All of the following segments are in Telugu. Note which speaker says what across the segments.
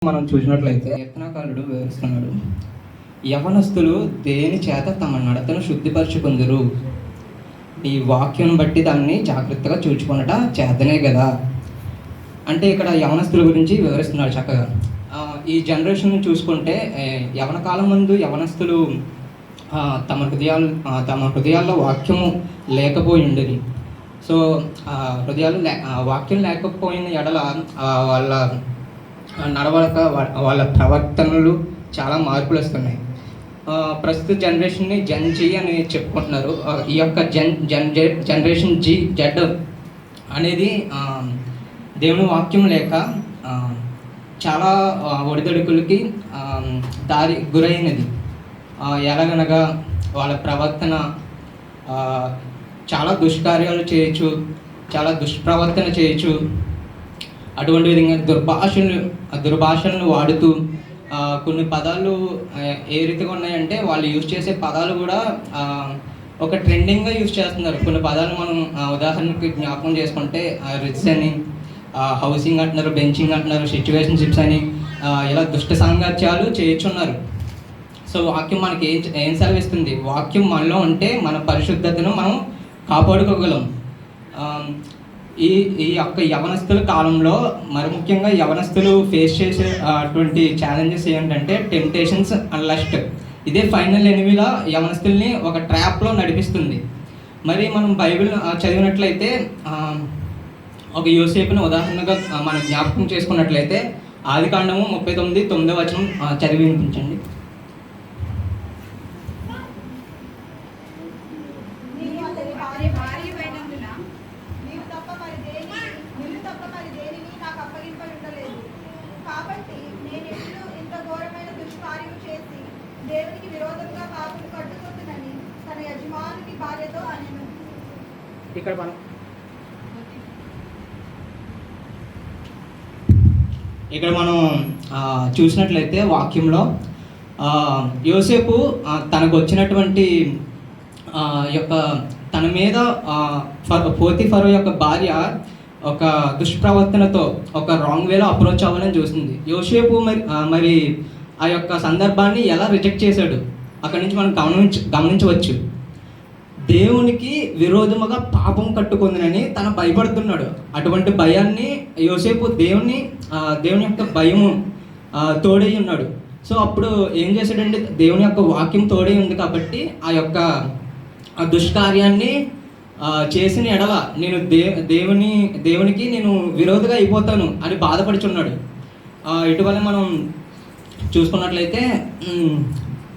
Speaker 1: మనం చూసినట్లయితే యత్నకారుడు వివరిస్తున్నాడు, యవనస్తులు దేని చేత తమ నడతను శుద్ధిపరచుకుందరు, ఈ వాక్యం బట్టి దాన్ని జాగ్రత్తగా చూచుకున్నట చేతనే కదా. అంటే ఇక్కడ యవనస్తుల గురించి వివరిస్తున్నాడు చక్కగా. ఈ జనరేషన్ చూసుకుంటే యవన కాలం ముందు యవనస్తులు తమ హృదయాల్లో వాక్యము లేకపోయి ఉండేది. సో వాక్యం లేకపోయిన ఎడల వాళ్ళ నడవడక వాళ్ళ ప్రవర్తనలు చాలా మార్పులు వస్తున్నాయి. ప్రస్తుత జనరేషన్ని జీ అని చెప్పుకుంటున్నారు. ఈ యొక్క జనరేషన్ జెడ్ అనేది దేవుని వాక్యం లేక చాలా ఒడిదొడుకులకి గురైనది. ఎలాగనగా వాళ్ళ ప్రవర్తన చాలా దుష్కార్యాలు చేయొచ్చు, చాలా దుష్ప్రవర్తన చేయొచ్చు. అటువంటి విధంగా దుర్భాషలను వాడుతూ కొన్ని పదాలు ఏ రీతిగా ఉన్నాయంటే వాళ్ళు యూజ్ చేసే పదాలు కూడా ఒక ట్రెండింగ్గా యూజ్ చేస్తున్నారు. కొన్ని పదాలు మనం ఉదాహరణకి జ్ఞాపకం చేసుకుంటే రిచ్ అని, హౌసింగ్ అంటున్నారు, బెంచింగ్ అంటున్నారు, సిచ్యువేషన్షిప్స్ అని, ఇలా దుష్ట సాంగత్యాలు చేయుచున్నారు. సో వాక్యం మనకి ఏం సెలవిస్తుంది? వాక్యం మనలో ఉంటే మన పరిశుద్ధతను మనం కాపాడుకోగలం. ఈ యొక్క యవనస్తుల కాలంలో మరి ముఖ్యంగా యవనస్తులు ఫేస్ చేసే అటువంటి ఛాలెంజెస్ ఏంటంటే టెంప్టేషన్స్ అండ్ లస్ట్. ఇదే ఫైనల్ ఎనిమిలా యవనస్తుల్ని ఒక ట్రాప్లో నడిపిస్తుంది. మరి మనం బైబిల్ చదివినట్లయితే ఒక యోసేపుని ఉదాహరణగా మనం జ్ఞాపకం చేసుకున్నట్లయితే ఆదికాండము 39:9 చదివి వినిపించండి.
Speaker 2: దేవునికి విరోధంగా పాపం కట్టుకొట్టునని తన యజమానుని భార్యతో అనెను.
Speaker 1: ఇక్కడ మనం చూసినట్లయితే వాక్యంలో యోసేపు తనకు వచ్చినటువంటి యొక్క తన మీద పోతీఫరు యొక్క భార్య ఒక దుష్ప్రవర్తనతో ఒక రాంగ్ వేలో అప్రోచ్ అవ్వాలని చూసింది. యోసేపు మరి ఆ యొక్క సందర్భాన్ని ఎలా రిజెక్ట్ చేశాడు అక్కడి నుంచి మనం గమనించవచ్చు. దేవునికి విరోధముగా పాపం కట్టుకుందని తను భయపడుతున్నాడు. అటువంటి భయాన్ని యోసేపు దేవుని యొక్క భయము తోడై ఉన్నాడు. సో అప్పుడు ఏం చేశాడంటే దేవుని యొక్క వాక్యం తోడై ఉంది కాబట్టి ఆ యొక్క దుష్కార్యాన్ని చేసిన ఎడల నేను దేవునికి నేను విరోధిగా అయిపోతాను అని బాధపడుచున్నాడు. ఇటీవల మనం చూసుకున్నట్లయితే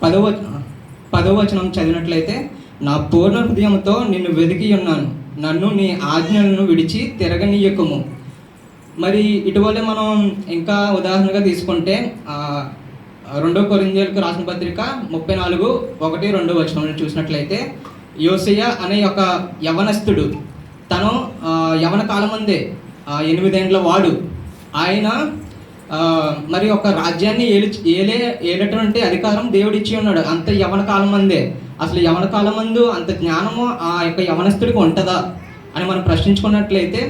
Speaker 1: 10వ వచనం చదివినట్లయితే, నా పూర్ణ హృదయంతో నిన్ను వెతికి ఉన్నాను, నన్ను నీ ఆజ్ఞలను విడిచి తిరగనీయకము. మరి ఇటీవల మనం ఇంకా ఉదాహరణగా తీసుకుంటే 2 కొరింథీయులకు రాసిన పత్రిక 34:1-2 చూసినట్లయితే, యోసియా అనే ఒక యవనస్తుడు, తను యవన కాలం ముందే 8 ఏండ్ల వాడు. ఆయన మరి ఒక రాజ్యాన్ని ఏలేటువంటి అధికారం దేవుడు ఇచ్చి ఉన్నాడు. అంత యవన కాలం మందే. అసలు యవన కాలం మందు అంత జ్ఞానము ఆ యొక్క యవనస్తుడికి ఉంటుందా అని మనం ప్రశ్నించుకున్నట్లయితే,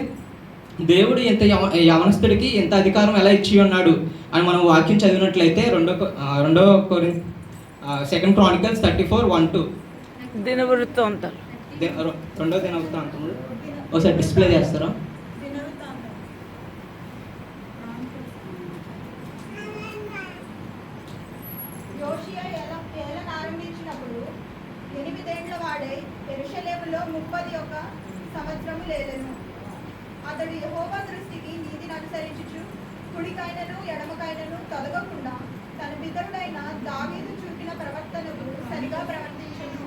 Speaker 1: దేవుడు ఎంత యవనస్తుడికి ఎంత అధికారం ఎలా ఇచ్చి ఉన్నాడు అని మనం వాక్యం చదివినట్లయితే 2 క్రానికల్స్ 34:1-2
Speaker 3: దినవృత్తాంతాలు
Speaker 1: 2వ దినవృత్తాంతములు ఒకసారి డిస్ప్లే చేస్తారా?
Speaker 2: యోషియా ఏలన ఆరంభించినప్పుడు 8 ఏండ్ల వాడై యెరూషలేములో 31 సంవత్సరము లేలెను. అతడు యెహోవా దృష్టికి నీతిని అనుసరించుచు కుడికైనను ఎడమకైనను తొలగకుండా తన పితరుడైన దావీదు చూపిన ప్రవర్తనకు సరిగా ప్రవర్తించెను.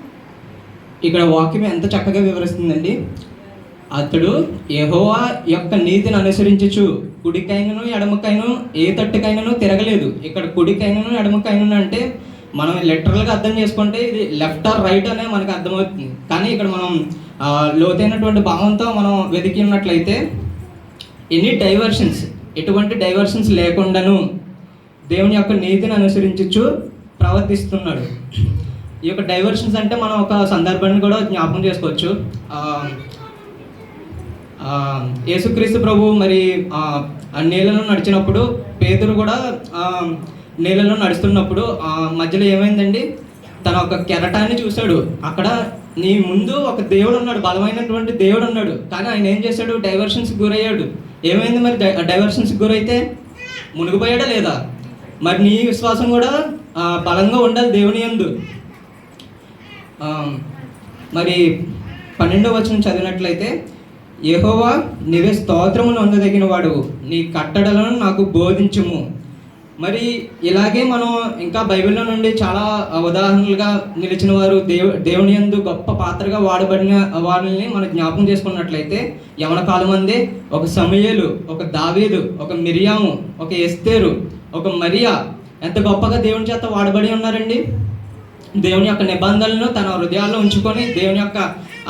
Speaker 1: ఇక్కడ వాక్యం ఎంత చక్కగా వివరిస్తుందండి. అతడు యెహోవా యొక్క నీతిని అనుసరించుచు కుడికైనను ఎడమకైనను ఏ తట్టుకైనను తిరగలేదు. ఇక్కడ కుడికైనను ఎడమకైనను అంటే మనం లిటరల్గా అర్థం చేసుకుంటే ఇది లెఫ్ట్ ఆర్ రైట్ అనే మనకు అర్థమవుతుంది. కానీ ఇక్కడ మనం లోతైనటువంటి భావంతో మనం వెతికి ఉన్నట్లయితే ఎటువంటి డైవర్షన్స్ లేకుండాను దేవుని యొక్క నీతిని అనుసరించుచు ప్రవర్తిస్తున్నాడు. ఈ యొక్క డైవర్షన్స్ అంటే మనం ఒక సందర్భాన్ని కూడా జ్ఞాపకం చేసుకోవచ్చు. యేసుక్రీస్తు ప్రభు మరి ఆ నీళ్ళలో నడిచినప్పుడు పేతురు కూడా నీళ్ళలో నడుస్తున్నప్పుడు మధ్యలో ఏమైందండి, తన ఒక కెరటాన్ని చూశాడు. అక్కడ నీ ముందు ఒక దేవుడు ఉన్నాడు, బలమైనటువంటి దేవుడు ఉన్నాడు. కానీ ఆయన ఏం చేశాడు, డైవర్షన్స్కి గురయ్యాడు. ఏమైంది మరి డైవర్షన్స్కి గురైతే? మునిగిపోయాడా లేదా? మరి నీ విశ్వాసం కూడా బలంగా ఉండాలి దేవుని యందు. మరి 12వ వచనం చదివినట్లయితే, యెహోవా నీవే స్తోత్రమును అందదగిన వాడు, నీ కట్టడలను నాకు బోధించుము. మరి ఇలాగే మనం ఇంకా బైబిల్లో నుండి చాలా ఉదాహరణలుగా నిలిచిన వారు, దేవుని యందు గొప్ప పాత్రగా వాడబడిన వారిని మనం జ్ఞాపకం చేసుకున్నట్లయితే, యవన కాలం అందే ఒక సమూయేలు, ఒక దావీదు, ఒక మిరియాము, ఒక ఎస్తేరు, ఒక మరియా ఎంత గొప్పగా దేవుని చేత వాడబడి ఉన్నారండి. దేవుని యొక్క నిబంధనలను తన హృదయాల్లో ఉంచుకొని దేవుని యొక్క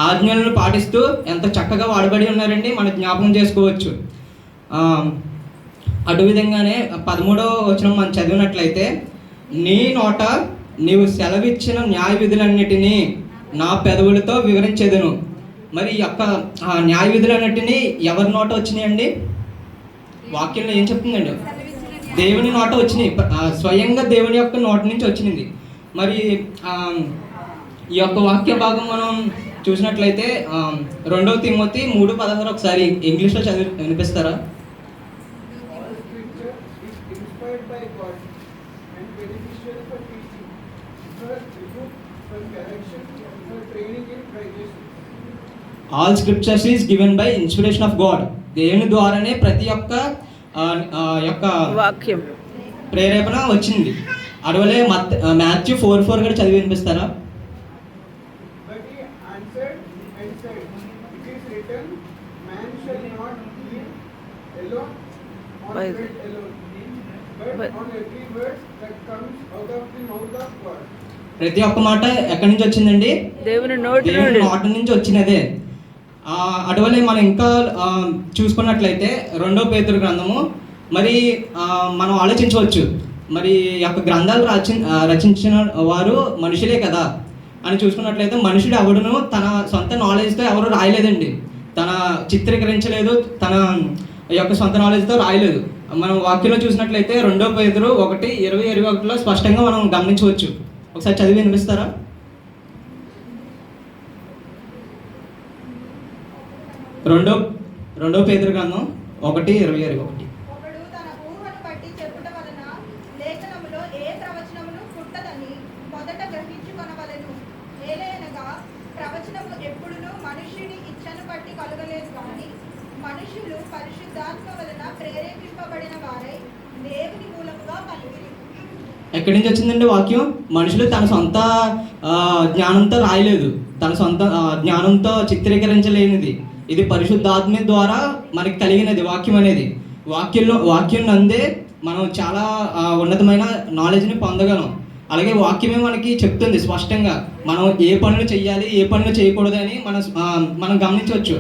Speaker 1: ఆజ్ఞలను పాటిస్తూ ఎంత చక్కగా వాడబడి ఉన్నారండి, మనం జ్ఞాపకం చేసుకోవచ్చు. అటు విధంగానే 13వ వచనం మనం చదివినట్లయితే, నీ నోట నీవు సెలవిచ్చిన న్యాయ విధులన్నిటినీ నా పెదవులతో వివరించేదను. మరి ఈ యొక్క న్యాయ విధులన్నిటినీ ఎవరి నోట వచ్చినాయండి? వాక్యంలో ఏం చెప్తుందండి? దేవుని నోట వచ్చినాయి, స్వయంగా దేవుని యొక్క నోట నుంచి వచ్చింది. మరి ఈ యొక్క వాక్య భాగం మనం చూసినట్లయితే 2 తిమోతి 3:16 ఒకసారి ఇంగ్లీష్లో చదివి వినిపిస్తారా? All scriptures is given by inspiration of God. దేవుని ద్వారానే ప్రతి ఒక్క
Speaker 3: వాక్యం
Speaker 1: ప్రేరేపణ వచ్చింది. అడవలే మాథ్యూ 4:4 కూడా చదివి వినిపిస్తారా? ప్రతి ఒక్క మాట ఎక్కడి నుంచి వచ్చిందండి? దేవుని నోటి నుంచి వచ్చినదే. అటువలే మనం ఇంకా చూసుకున్నట్లయితే 2వ పేతురు గ్రంథము, మరి మనం ఆలోచించవచ్చు, మరి యొక్క గ్రంథాలు రచించిన వారు మనుషులే కదా అని చూసుకున్నట్లయితే, మనుషుడు ఎవడును తన సొంత నాలెడ్జ్తో ఎవరు రాయలేదండి, తన చిత్రీకరించలేదు, తన యొక్క సొంత నాలెడ్జ్తో రాయలేదు. మనం వాక్యంలో చూసినట్లయితే 2వ పేతురు 1:20-21 స్పష్టంగా మనం గమనించవచ్చు. ఒకసారి చదివి వినిపిస్తారా? రెండో పేతురు గ్రంథం 1:20-21.
Speaker 2: ఒకడు తన ఊహను బట్టి చెప్పుట వలన లేఖనములో ఏ ప్రవచనమును పుట్టదని మొదట గ్రహించుకొనవలెను. ఏలయనగా ప్రవచనము ఎప్పుడునూ మనుష్యుని ఇచ్చను బట్టి కలుగలేదు కానీ మనుషులు పరిశుద్ధాత్మ వలన ప్రేరేపింపబడిన వారై దేవుని మూలముగా కలిగిరి.
Speaker 1: ఎక్కడి నుంచి వచ్చిందండి వాక్యం? మనుషులు తన సొంత జ్ఞానంతో రాయలేదు, తన సొంత జ్ఞానంతో చిత్రీకరించలేనిది. ఇది పరిశుద్ధాత్మ ద్వారా మనకి కలిగినది వాక్యం అనేది. వాక్యం నందే మనం చాలా ఉన్నతమైన నాలెడ్జ్ని పొందగలం. అలాగే వాక్యమే మనకి చెప్తుంది స్పష్టంగా మనం ఏ పనులు చేయాలి, ఏ పనులు చేయకూడదు అని మనం గమనించవచ్చు.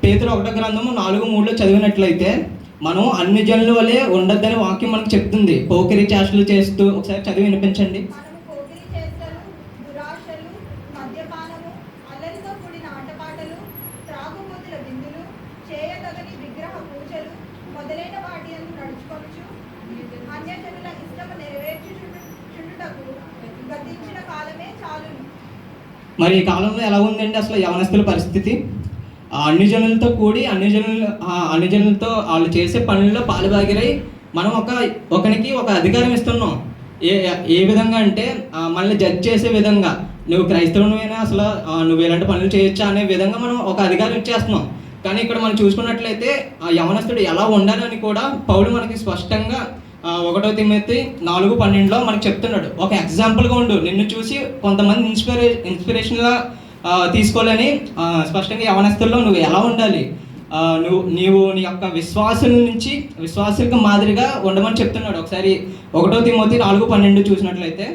Speaker 1: పేతురు 1వ గ్రంథము 4:3 చదివినట్లయితే, మనం అన్ని జనుల వలె ఉండొద్దని వాక్యం మనకు చెప్తుంది. పోకిరి చేష్టలు చేస్తూ, ఒకసారి చదివి వినిపించండి. మరి ఈ కాలంలో ఎలా ఉందండి అసలు యవనస్తుల పరిస్థితి? అన్ని జనులతో కూడి అన్ని జనులతో వాళ్ళు చేసే పనుల్లో పాలుభాగిరై మనం ఒకనికి ఒక అధికారం ఇస్తున్నాం. ఏ విధంగా అంటే మనల్ని జడ్జ్ చేసే విధంగా, నువ్వు క్రైస్తవునివైనా అసలు నువ్వు ఇలాంటి పనులు చేయొచ్చా అనే విధంగా మనం ఒక అధికారం ఇచ్చేస్తున్నాం. కానీ ఇక్కడ మనం చూసుకున్నట్లయితే యవనస్తుడు ఎలా ఉండాలని కూడా పౌలు మనకి స్పష్టంగా 1 తిమోతి 4:12 మనకి చెప్తున్నాడు. ఒక ఎగ్జాంపుల్గా ఉండు, నిన్ను చూసి కొంతమంది ఇన్స్పిరేషన్గా తీసుకోవాలని స్పష్టంగా యవనస్తుల్లో నువ్వు ఎలా ఉండాలి, నీవు నీ యొక్క విశ్వాసులకు మాదిరిగా ఉండమని చెప్తున్నాడు. ఒకసారి 1 తిమోతి 4:12 చూసినట్లయితే,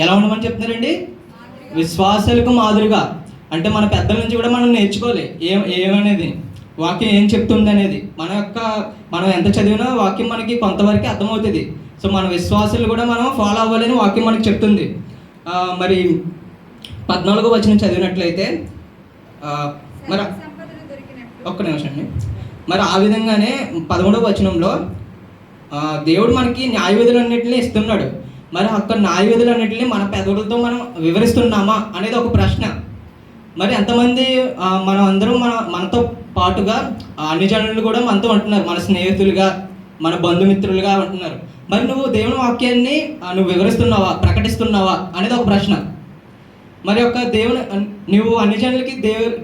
Speaker 1: ఎలా ఉండమని చెప్తున్నారండి? విశ్వాసాలకు మాదిరిగా. అంటే మన పెద్దల నుంచి కూడా మనం నేర్చుకోవాలి ఏమనేది, వాక్యం ఏం చెప్తుంది అనేది. మనం ఎంత చదివినా వాక్యం మనకి కొంతవరకు అర్థమవుతుంది. సో మన విశ్వాసాలు కూడా మనం ఫాలో అవ్వాలని వాక్యం మనకి చెప్తుంది. మరి 14వ వచనం చదివినట్లయితే మరి ఒక్క నిమిషం అండి. మరి ఆ విధంగానే 11వ వచనంలో దేవుడు మనకి న్యాయవిధులన్నింటినీ ఇస్తున్నాడు. మరి అక్కడ న్యాయవిధులన్నింటినీ మన పెదవులతో మనం వివరిస్తున్నామా అనేది ఒక ప్రశ్న. మరి ఎంతమంది మనం అందరం మనతో పాటుగా అన్ని జనులు కూడా మనతో ఉంటున్నారు, మన స్నేహితులుగా, మన బంధుమిత్రులుగా ఉంటున్నారు. మరి నువ్వు దేవుని వాక్యాన్ని నువ్వు వివరిస్తున్నావా, ప్రకటిస్తున్నావా అనేది ఒక ప్రశ్న. మరి యొక్క నువ్వు అన్ని జనులకి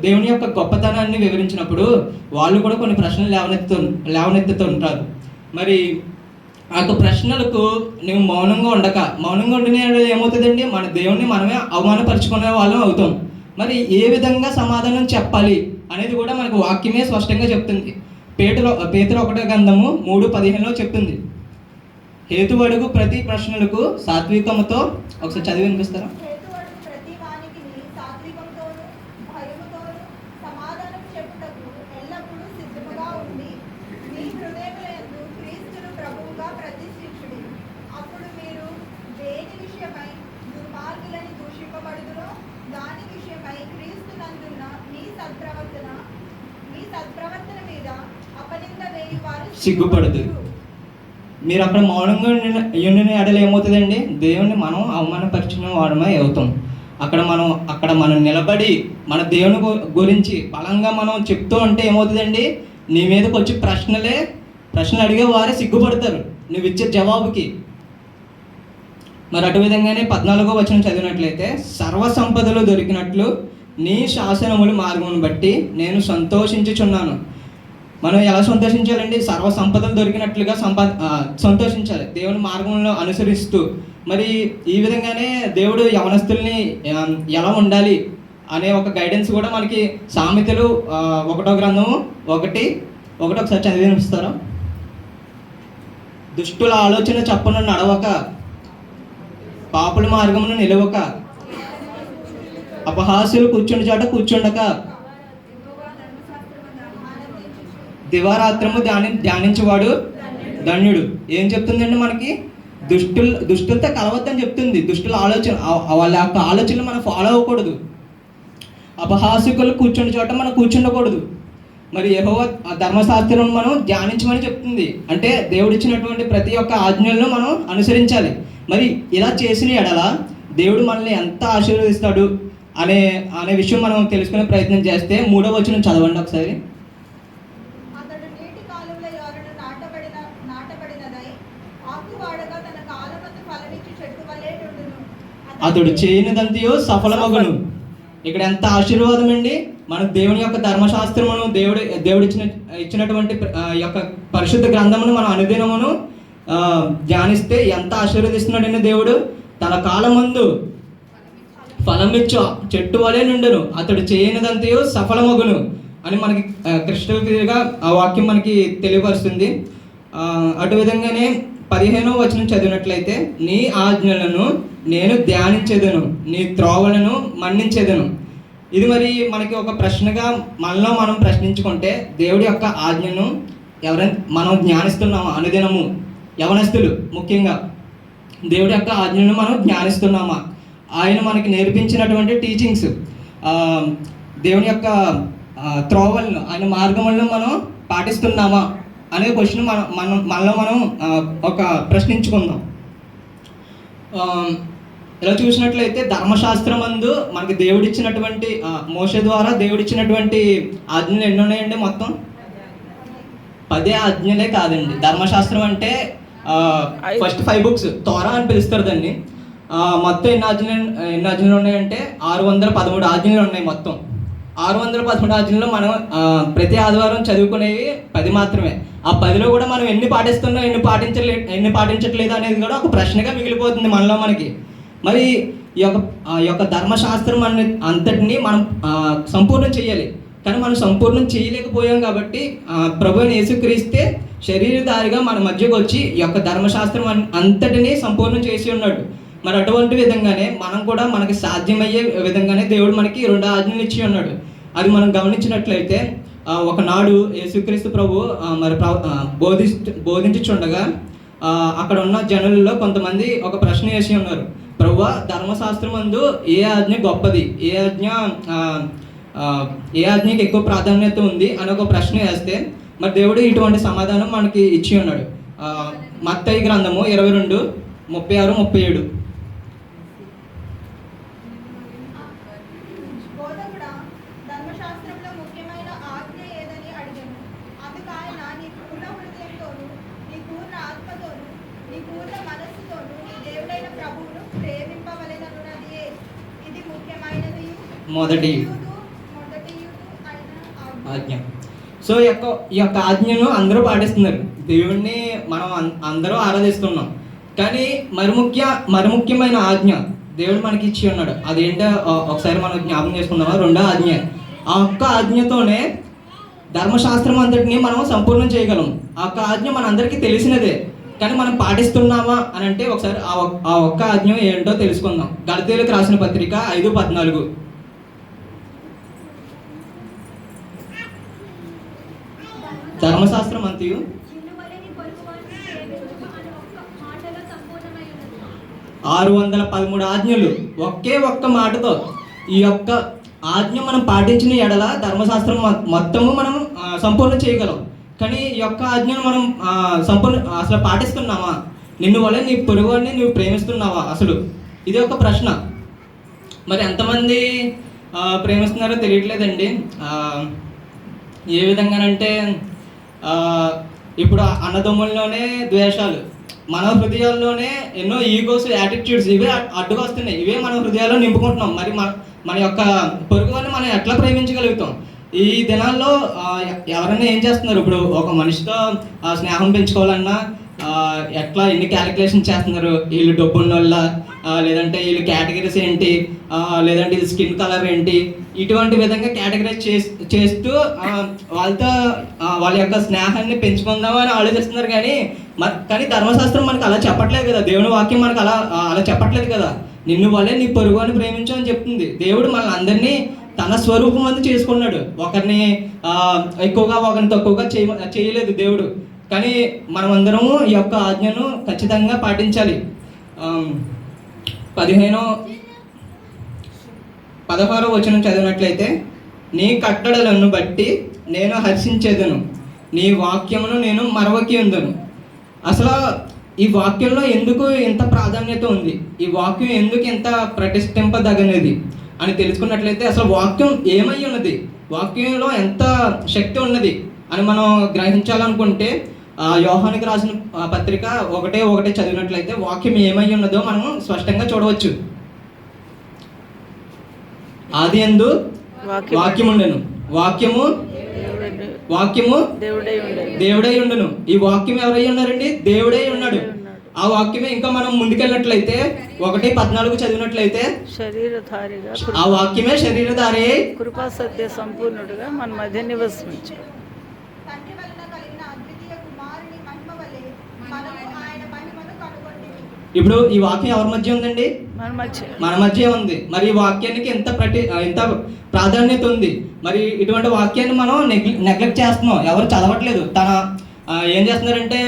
Speaker 1: దేవుని యొక్క గొప్పతనాన్ని వివరించినప్పుడు వాళ్ళు కూడా కొన్ని ప్రశ్నలు లేవనెత్తుతుంటారు. మరి ఆ యొక్క ప్రశ్నలకు నువ్వు మౌనంగా ఉండిన ఏమవుతుందండి, మన దేవుణ్ణి మనమే అవమానపరుచుకునే వాళ్ళం అవుతాం. మరి ఏ విధంగా సమాధానం చెప్పాలి అనేది కూడా మనకు వాక్యమే స్పష్టంగా చెప్తుంది. పేతురు 1వ గ్రంథము 3:15 చెప్తుంది, హేతువడుగు ప్రతి ప్రశ్నలకు సాత్వికముతో, ఒకసారి చదివి వినిపిస్తారా? సిగ్గుపడదు. మీరు అక్కడ మౌనంగా ఉండిన ఎడలు ఏమవుతుందండి, దేవుని మనం అవమానపరిచిన వాడమై అవుతాం. అక్కడ మనం నిలబడి మన దేవుని గురించి బలంగా మనం చెప్తూ ఉంటే ఏమవుతుందండి, నీ మీదకి వచ్చి ప్రశ్నలు అడిగే వారే సిగ్గుపడతారు నువ్వు ఇచ్చే జవాబుకి. మరి అటు విధంగానే 14వ వచనం చదివినట్లయితే, సర్వ సంపదలు దొరికినట్లు నీ శాసనములు మార్గమును బట్టి నేను సంతోషించుచున్నాను. మనం ఎలా సంతోషించాలండి, సర్వ సంపదలు దొరికినట్లుగా సంతోషించాలి దేవుని మార్గంలో అనుసరిస్తూ. మరి ఈ విధంగానే దేవుడు యవనస్తుల్ని ఎలా ఉండాలి అనే ఒక గైడెన్స్ కూడా మనకి సామెతలు 1వ గ్రంథము 1:1 ఒకసారి చదివి వినిపిస్తారా? దుష్టుల ఆలోచన చప్పున నడవక, పాపుల మార్గమును నిలవక, అపహాస్యులు కూర్చుండి చాట కూర్చుండక, దివారాత్రము ధ్యానించేవాడు ధన్యుడు. ఏం చెప్తుందండి మనకి, దుష్టులతో కలవద్దని చెప్తుంది. దుష్టుల ఆలోచన, వాళ్ళ యొక్క ఆలోచనలు మనం ఫాలో అవ్వకూడదు. అపహాసికులు కూర్చుండే చోట మనం కూర్చుండకూడదు. మరి యెహోవా ధర్మశాస్త్రం మనం ధ్యానించమని చెప్తుంది. అంటే దేవుడిచ్చినటువంటి ప్రతి ఒక్క ఆజ్ఞలను మనం అనుసరించాలి. మరి ఇలా చేసిన ఎడల దేవుడు మనల్ని ఎంత ఆశీర్వదిస్తాడు అనే విషయం మనం తెలుసుకునే ప్రయత్నం చేస్తే 3వ వచనం చదవండి ఒకసారి. అతడు చేయనిదంతయో సఫలమగును. ఇక్కడ ఎంత ఆశీర్వాదం అండి. మన దేవుని యొక్క ధర్మశాస్త్రమును, దేవుడు ఇచ్చినటువంటి యొక్క పరిశుద్ధ గ్రంథమును మనం అనుదినమును ధ్యానిస్తే ఎంత ఆశీర్వదిస్తున్నాడండి దేవుడు. తన కాలమందు ఫలమిచ్చు చెట్టు వలె నుండును, అతడు చేయనిదంతయో సఫలమగును అని మనకి క్రిస్టల్ క్లియర్గా ఆ వాక్యం మనకి తెలియపరుస్తుంది. అటు విధంగానే 15వ వచనం చదివినట్లయితే, నీ ఆజ్ఞలను నేను ధ్యానించేదను, నీ త్రోవలను మన్నించేదను. ఇది మరి మనకి ఒక ప్రశ్నగా మనలో మనం ప్రశ్నించుకుంటే, దేవుడి యొక్క ఆజ్ఞను ఎవరైనా మనం ధ్యానిస్తున్నామా అనుదినము? యవనస్తులు ముఖ్యంగా దేవుడి యొక్క ఆజ్ఞను మనం ధ్యానిస్తున్నామా? ఆయన మనకి నేర్పించినటువంటి టీచింగ్స్, దేవుని యొక్క త్రోవలను, ఆయన మార్గములను మనం పాటిస్తున్నామా అనే క్వశ్చన్ మనలో మనం ఒక ప్రశ్నించుకుందాం. ఇలా చూసినట్లయితే ధర్మశాస్త్రం అందు మనకి దేవుడిచ్చినటువంటి మోషే ద్వారా దేవుడిచ్చినటువంటి ఆజ్ఞలు ఎన్ని ఉన్నాయండి? మొత్తం 10 ఆజ్ఞలే కాదండి. ధర్మశాస్త్రం అంటే ఫస్ట్ 5 బుక్స్, తోరా అని పిలుస్తారు దాన్ని. మొత్తం ఎన్ని ఆజ్ఞలు ఉన్నాయంటే 613 ఆజ్ఞలు ఉన్నాయి. మొత్తం 613 ఆజ్ఞల్లో మనం ప్రతి ఆదివారం చదువుకునేవి 10 మాత్రమే. ఆ 10లో కూడా మనం ఎన్ని పాటిస్తున్నాం, ఎన్ని పాటించట్లేదు అనేది కూడా ఒక ప్రశ్నగా మిగిలిపోతుంది మనలో మనకి. మరి ఈ యొక్క ధర్మశాస్త్రం అంతటిని మనం సంపూర్ణం చేయాలి. కానీ మనం సంపూర్ణం చేయలేకపోయాం కాబట్టి ప్రభువుని యేసుక్రీస్తే శరీరధారిగా మన మధ్యకు వచ్చి ఈ యొక్క ధర్మశాస్త్రం అంతటినీ సంపూర్ణం చేసి ఉన్నాడు. మరి అటువంటి విధంగానే మనం కూడా మనకి సాధ్యమయ్యే విధంగానే దేవుడు మనకి 2 ఆజ్ఞలు ఇచ్చి ఉన్నాడు. అది మనం గమనించినట్లయితే ఒకనాడు యేసుక్రీస్తు ప్రభు మరి బోధించుచుండగా అక్కడ ఉన్న జనులలో కొంతమంది ఒక ప్రశ్న వేసి ఉన్నారు. ప్రభువా, ధర్మశాస్త్రం అందు ఏ ఆజ్ఞ గొప్పది, ఏ ఆజ్ఞకి ఎక్కువ ప్రాధాన్యత ఉంది అని ఒక ప్రశ్న వేస్తే మరి దేవుడు ఇటువంటి సమాధానం మనకి ఇచ్చి ఉన్నాడు. మత్తయి గ్రంథము 22:36-37.
Speaker 2: బోధకుడా, ధర్మశాస్త్రంలో ముఖ్యమైన ఆజ్ఞ ఏదని అడిగాను. అందుకు ఆయన, నీ పూర్ణ హృదయంతోను, నీ పూర్ణ ఆత్మతోను, నీ పూర్ణ మనస్సుతోను నీ దేవుడైన ప్రభువును ప్రేమింపవలెనన్నదియే ఇది ముఖ్యమైనది
Speaker 1: మొదటి ఆజ్ఞ. సో ఈ యొక్క ఆజ్ఞను అందరూ పాటిస్తున్నారు. దేవుణ్ణి మనం అందరూ ఆరాధిస్తున్నాం. కానీ మరి ముఖ్యమైన ఆజ్ఞ దేవుడు మనకి ఇచ్చి ఉన్నాడు. అదేంటో ఒకసారి మనం జ్ఞాపకం చేసుకుందాం. రెండో ఆజ్ఞ. ఆ ఒక్క ఆజ్ఞతోనే ధర్మశాస్త్రం అంతటిని మనం సంపూర్ణం చేయగలం. ఆ ఒక్క ఆజ్ఞ మనందరికీ తెలిసినదే, కానీ మనం పాటిస్తున్నామా అని అంటే ఒకసారి ఆ ఒక్క ఆజ్ఞ ఏంటో తెలుసుకుందాం. గలతీయులకు రాసిన పత్రిక 5:14. ధర్మశాస్త్రం అంతయు 613 ఆజ్ఞలు ఒకే ఒక్క మాటతో. ఈ యొక్క ఆజ్ఞ మనం పాటించిన ఎడల ధర్మశాస్త్రం మొత్తము మనం సంపూర్ణ చేయగలం. కానీ ఈ యొక్క ఆజ్ఞను మనం అసలు పాటిస్తున్నామా? నిన్ను వల్ల నీ పొరుగువాడిని నువ్వు ప్రేమిస్తున్నావా అసలు? ఇది ఒక ప్రశ్న. మరి ఎంతమంది ప్రేమిస్తున్నారో తెలియట్లేదండి. ఏ విధంగానంటే ఇప్పుడు అన్నదమ్ముల్లోనే ద్వేషాలు, మన హృదయాల్లోనే ఎన్నో ఈగోస్, యాటిట్యూడ్స్ ఇవే అడ్డుగా వస్తున్నాయి. ఇవే మన హృదయాల్లో నింపుకుంటున్నాం. మరి మన యొక్క పొరుగు వారిని మనం ఎట్లా ప్రేమించగలుగుతాం? ఈ దినాల్లో ఎవరైనా ఏం చేస్తున్నారు? ఇప్పుడు ఒక మనిషితో స్నేహం పెంచుకోవాలన్నా ఎన్ని క్యాలిక్యులేషన్ చేస్తున్నారు. వీళ్ళు డబ్బున్న వల్ల, లేదంటే వీళ్ళు కేటగిరీస్ ఏంటి, లేదంటే వీళ్ళు స్కిన్ కలర్ ఏంటి, ఇటువంటి విధంగా కేటగిరైజ్ చేస్తూ వాళ్ళ యొక్క స్నేహాన్ని పెంచుకుందామని ఆలోచిస్తున్నారు. కానీ ధర్మశాస్త్రం మనకు అలా చెప్పట్లేదు కదా. దేవుని వాక్యం మనకు అలా చెప్పట్లేదు కదా. నిన్ను వల్లే నీ పొరుగు అని ప్రేమించు అని చెప్తుంది. దేవుడు మనల్ని అందరినీ తన స్వరూపం అందు చేసుకున్నాడు. ఒకరిని ఎక్కువగా ఒకరిని తక్కువగా చేయలేదు దేవుడు. కానీ మనమందరము ఈ యొక్క ఆజ్ఞను ఖచ్చితంగా పాటించాలి. 16వ వచనం చదివినట్లయితే, నీ కట్టడలను బట్టి నేను హర్షించేదను, నీ వాక్యమును నేను మరవకి ఉందను. అసలు ఈ వాక్యంలో ఎందుకు ఇంత ప్రాధాన్యత ఉంది, ఈ వాక్యం ఎందుకు ఇంత ప్రతిష్ఠింపదగినది అని తెలుసుకున్నట్లయితే అసలు వాక్యం ఏమై ఉన్నది, వాక్యంలో ఎంత శక్తి ఉన్నది అని మనం గ్రహించాలనుకుంటే యోహానుకి రాసిన పత్రిక 1:1 చదివినట్లయితే వాక్యం ఏమై ఉన్నదో మనం స్పష్టంగా చూడవచ్చు. ఆదియందు వాక్యముండెను, వాక్యము దేవుడై ఉండను. ఈ వాక్యం ఎవరై ఉన్నారండి? దేవుడై ఉన్నాడు. ఆ వాక్యమే ఇంకా మనం ముందుకెళ్ళినట్లయితే 1:14 చదివినట్లయితే, ఆ వాక్యమే శరీరధారి అయి
Speaker 3: కృపా సత్య సంపూర్ణుడుగా మన మధ్య నివసించాడు.
Speaker 1: ఇప్పుడు ఈ వాక్యం ఎవరి మధ్య ఉందండి? మన మధ్య ఉంది. మరి ఈ వాక్యానికి ఎంత ప్రాధాన్యత ఉంది. మరి ఇటువంటి వాక్యాన్ని మనం నెగ్లెక్ట్ చేస్తున్నాం. ఎవరు చదవట్లేదు. ఏం చేస్తున్నారంటే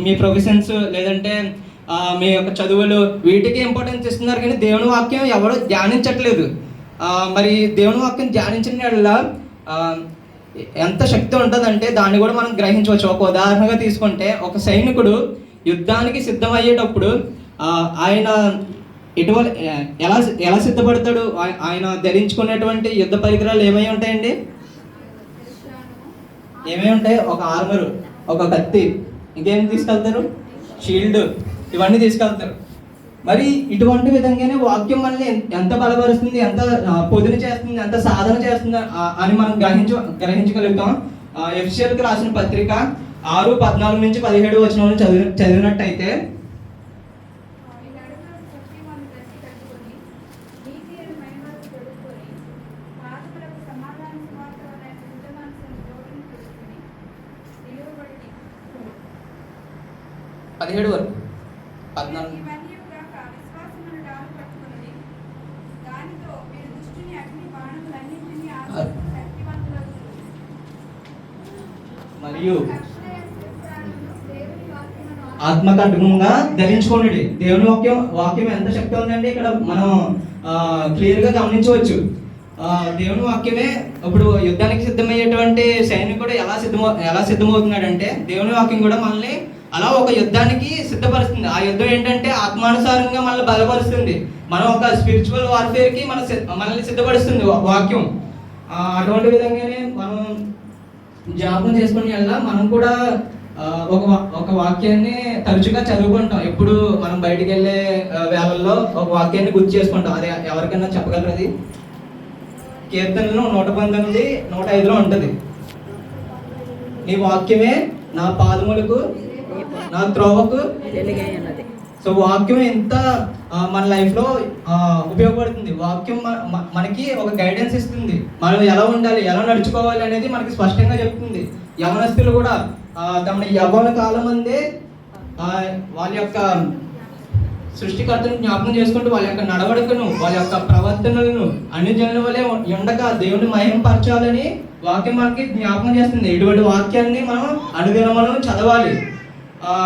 Speaker 1: మీ ప్రొఫెషన్స్, లేదంటే మీ యొక్క చదువులు, వీటికి ఇంపార్టెన్స్ ఇస్తున్నారు. కానీ దేవుని వాక్యం ఎవరు ధ్యానించట్లేదు. మరి దేవుని వాక్యం ధ్యానించిన వల్ల ఎంత శక్తి ఉంటుందంటే దాన్ని కూడా మనం గ్రహించవచ్చు. ఒక ఉదాహరణగా తీసుకుంటే, ఒక సైనికుడు యుద్ధానికి సిద్ధమయ్యేటప్పుడు ఆయన ఎలా సిద్ధపడతాడు? ఆయన ధరించుకునేటువంటి యుద్ధ పరికరాలు ఏమై ఉంటాయండి? ఏమై ఉంటాయి? ఒక ఆర్మరు, ఒక కత్తి, ఇంకేం తీసుకెళ్తారు? షీల్డ్, ఇవన్నీ తీసుకెళ్తారు. మరి ఇటువంటి విధంగానే వాక్యం మనల్ని ఎంత బలపరుస్తుంది, ఎంత పొదును చేస్తుంది, ఎంత సాధన చేస్తుంది అని మనం గ్రహించగలుగుతాం. ఎఫెసీయులకు రాసిన పత్రిక 6:14-17 వచనాలను చదివినట్టయితే, పదిహేడు వరకు 14 14 మరియు ఆత్మకడ్గంగా ధరించుకోండి. దేవుని వాక్యం ఎంత శక్తి ఉందండి ఇక్కడ మనం క్లియర్గా గమనించవచ్చు. దేవుని వాక్యమే ఇప్పుడు యుద్ధానికి సిద్ధమయ్యేటువంటి సైనికుడు ఎలా సిద్ధమవుతున్నాడంటే దేవుని వాక్యం కూడా మనల్ని అలా ఒక యుద్ధానికి సిద్ధపరుస్తుంది. ఆ యుద్ధం ఏంటంటే ఆత్మానుసారంగా మనల్ని బలపరుస్తుంది. మనం ఒక స్పిరిచువల్ వార్ఫేర్కి మనల్ని సిద్ధపరుస్తుంది వాక్యం. అటువంటి విధంగానే మనం జ్ఞాపకం చేసుకుని వెళ్ళా మనం కూడా ఒక వాక్యాన్ని తరచుగా చదువుకుంటాం. ఎప్పుడు మనం బయటికి వెళ్ళే వేళల్లో ఒక వాక్యాన్ని గుర్తు చేసుకుంటాం. అది ఎవరికైనా చెప్పగలరు? అది కీర్తనలు 119, 105లో ఉంటుంది. నీ వాక్యమే నా పాదములకు నా త్రోవకు
Speaker 3: వెలుగై ఉన్నది.
Speaker 1: సో వాక్యం ఎంత మన లైఫ్లో ఉపయోగపడుతుంది. వాక్యం మనకి ఒక గైడెన్స్ ఇస్తుంది. మనం ఎలా ఉండాలి, ఎలా నడుచుకోవాలి అనేది మనకి స్పష్టంగా చెప్తుంది. యవనస్తులు కూడా తమ యవ్వన కాలం అందే వాళ్ళ యొక్క సృష్టికర్తను జ్ఞాపకం చేసుకుంటూ వాళ్ళ యొక్క నడవడికను, వాళ్ళ యొక్క ప్రవర్తనలను అన్ని జనుల వలె ఉండగా దేవుని మహిమపరచాలని వాక్యం మనకి జ్ఞాపకం చేస్తుంది. ఇటువంటి వాక్యాన్ని మనం అనుదినము చదవాలి.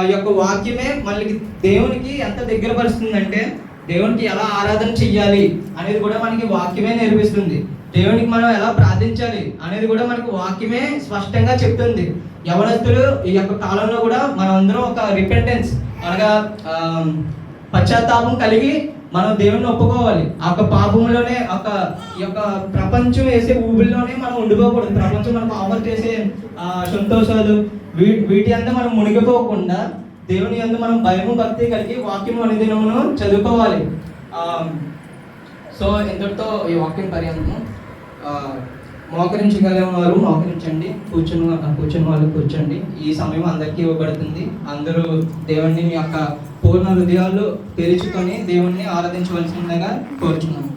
Speaker 1: ఈ యొక్క వాక్యమే మనకి దేవునికి ఎంత దగ్గర పరుస్తుందంటే దేవునికి ఎలా ఆరాధన చెయ్యాలి అనేది కూడా మనకి వాక్యమే నేర్పిస్తుంది. దేవునికి మనం ఎలా ప్రార్థించాలి అనేది కూడా మనకి వాక్యమే స్పష్టంగా చెప్తుంది. యవనస్తులు ఈ యొక్క కాలంలో కూడా మనందరం ఒక రిపెంటెన్స్ అనగా పశ్చాత్తాపం కలిగి మనం దేవుణ్ణి ఒప్పుకోవాలి. ఆ యొక్క పాపంలోనే ఈ యొక్క ప్రపంచం వేసే ఊబిల్లోనే మనం ఉండిపోకూడదు. ప్రపంచం మనకు ఆఫర్ చేసే సంతోషాలు వీటి అంతా మనం మునిగిపోకుండా దేవుని అందు మనం భయము భక్తి కలిగి వాక్యం అనుదినమును చదువుకోవాలి. సో ఇంతటితో ఈ వాక్యం పర్యంతము. మోకరించగలిగిన వారు మోకరించండి, కూర్చుని వాళ్ళు కూర్చోండి. ఈ సమయం అందరికీ ఇవ్వబడుతుంది. అందరూ దేవుణ్ణి మీ యొక్క పూర్ణ హృదయాలు తెరుచుకొని దేవుణ్ణి ఆరాధించవలసిందిగా కోరుచున్నాను.